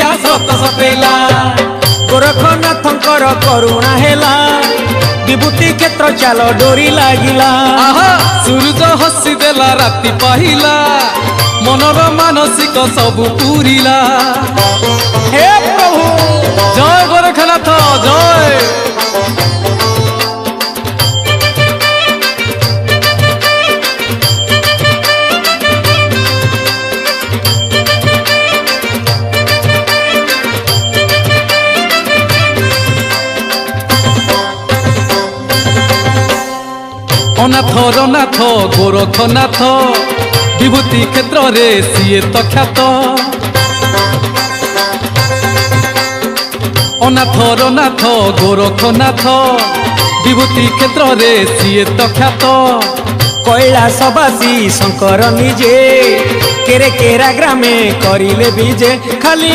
दुनिया सत सतेला गोरखनाथंकर करुणा हेला विभूति क्षेत्र चाल डोरी लागिला सूरज हसी देला राति पाहिला मनर मानसिक सब पूरिला हे प्रभु जय गोरखनाथ जय अनाथ रनाथ गोरखनाथ विभूति क्षेत्र रे सीए तो ख्यात अनाथ रनाथ गोरखनाथ विभूति क्षेत्र रे सीए तो ख्यात कैलासवासी शंकर निजे केरे केरा ग्रामे करिले बीजे खाली